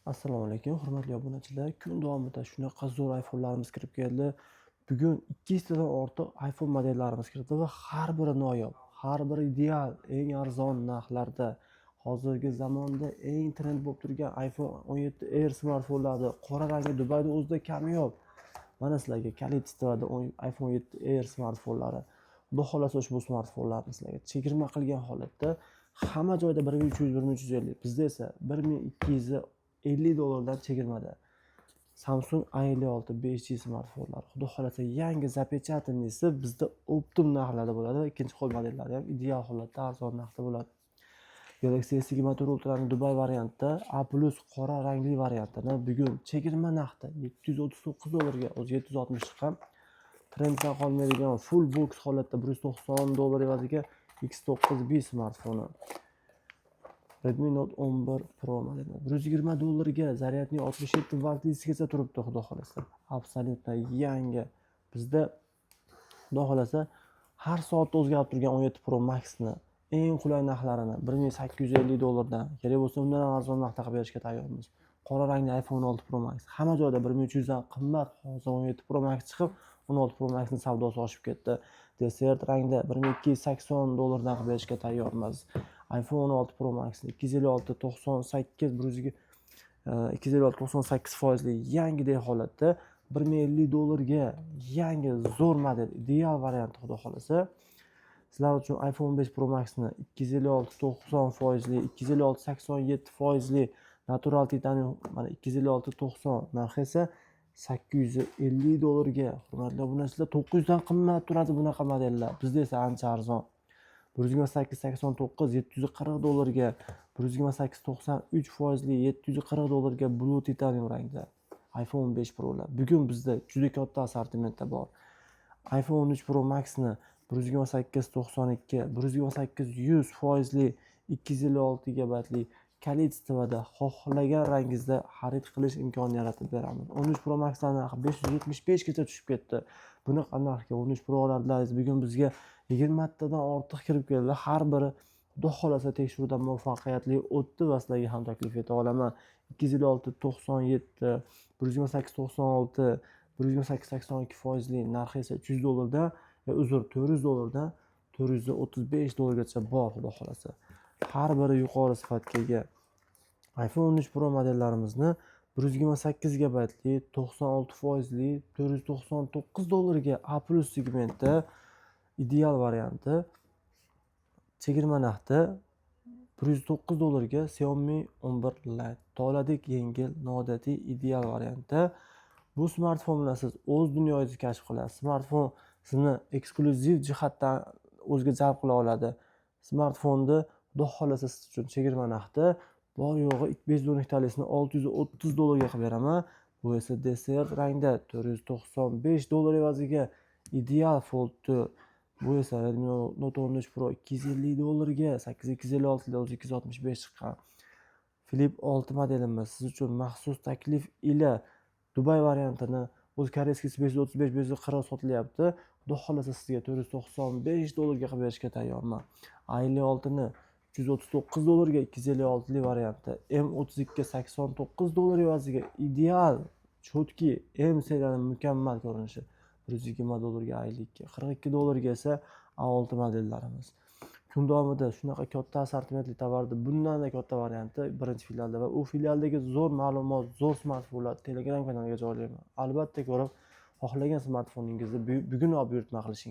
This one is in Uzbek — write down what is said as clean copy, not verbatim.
Assalomu alaykum, hurmatli obunachilar. Kun davomida shunaqa zo'r iPhone'larimiz kirib keldi. Bugun 200 tadan ortiq iPhone modellarimiz kirdi va har biri noyob, har biri ideal, eng arzon narxlarda. Hozirgi zamonda eng trend bo'lib turgan iPhone 17 Air smartfonlari qora rangli Dubayda o'zida kamyob. Mana sizlarga kalit istovada iPhone 17 Air smartfonlari. Xudo xolasa ushbu smartfonlarni sizlarga chegirma qilgan holatda hamma joyda 1300, 1350, bizda esa 1250 dollardan chegirmada. Samsung A56 5G smartfonlar. Xudo xolasa yangi zapechatnisi bizda optim narxlarda bo'ladi. Ikkinchi qo'l modellari ham ideal holatda arzon narxda bo'ladi. Galaxy S24 Ultra'ning Dubai variantida A+ qora rangli variantini bugun chegirma narxda 739 dollarga, o'zi 760 chiqqan. Trenddan qolmaydigan full box holatda 190 dollar evaziga X9B smartfoni. Redmi Note 11 Pro modeli 120 dollarga zaryadli 67 vatt diskasi turibdi, xudo xolasa. Absolutno yangi. Bizda xudo xolasa har soatda o'zgarib turgan 17 Pro Max'ni eng qulay narxlarini 1850 dollardan, kerak bo'lsa undan ham arzon narxda qilib berishga tayyormiz. Qora rangli iPhone 6 Pro Max hamma joyda 1300 dan qimmat. Hozir 17 Pro Max chiqib, 16 Pro Max'ning savdosi oshib ketdi. Desert rangda 1280 dollardan qilib berishga tayyormiz. iPhone 16 Pro Max 256 98 98% yangidek holatda 1050 dollarga yangi zo'r model, ideal variant xudo xolasa. Sizlar uchun iPhone 5 Pro Max'ni 256 90%, 256 87% natural titanium, mana 256 90 narxi esa 850 dollarga. Hurmatli obunachilar, 900 dan qimmat turadi bunaqa modellar. Bizda esa ancha arzon. 128 89 740 dollarga, 128 93% 740 dollarga Blue Titanium rangda iPhone 5 Pro'lar. Bugun bizda juda katta assortimentda bor. iPhone 13 Pro Max'ni 128 92, 128 100% 256 GB kalit istovada xohlagan rangingizda xarid qilish imkonini yaratib beramiz. 13 Pro Max'lar narxi 575 gacha tushib ketdi. Bunaqa narxga 13 Pro'lardan bugun bizga 20 tadan ortiq kirib keldi. Har biri xudo xolasa tekshiruvdan muvaffaqiyatli o'tdi va sizlarga ham taklif eta olaman. 256 97, 128 96, 128 82% narxi esa 300 dollardan, uzr 400 dollardan 435 dollargacha bor, xudo xolasa. Har biri yuqori sifatga ega. iPhone 13 Pro modellarimizni 128 GB 96% 499 dollarga A+ segmentda ideal varianti chegirma narxda 109 dollarga Xiaomi 11 Lite toladek yengil, noodatiy ideal variantda. Bu smartfon bilan siz o'z dunyoyingizni kashf qilasiz. Smartfon sizni eksklyuziv jihatdan o'ziga jalb qila oladi. Smartfonni xudo xolasa siz uchun chegirma narxda bor yo'g'i 512 talisini 630 dollarga qilib beraman. Bu esa desert rangda 495 dollar evaziga ideal Fold. Bu esa Redmi Note 13 Pro 250 dollarga, 8256 da o'zi 265 chiqqan. Flip 6 modelimiz siz uchun maxsus taklif ila Dubai variantini o'z koreyskisi 535 540 sotilyapti. Xudo xolasa sizga 495 dollarga qilib berishga tayyorman. A56 ni 339 dollarga 256 li varianti, M32 89 dollar evaziga ideal, chotki M seriyaning mukammal ko'rinishi 120 dollarga A52, 42 dollarga esa A6 modellarimiz. Kun davomida shunaqa katta assortimentli tovarni bundan da katta varianti birinchi filialda va u filialdagi zo'r ma'lumot, zo'r smartfonlar Telegram kanaliga joylayman. Albatta ko'rib, xohlagan smartfoningizni bugun olib buyurtma qilishingiz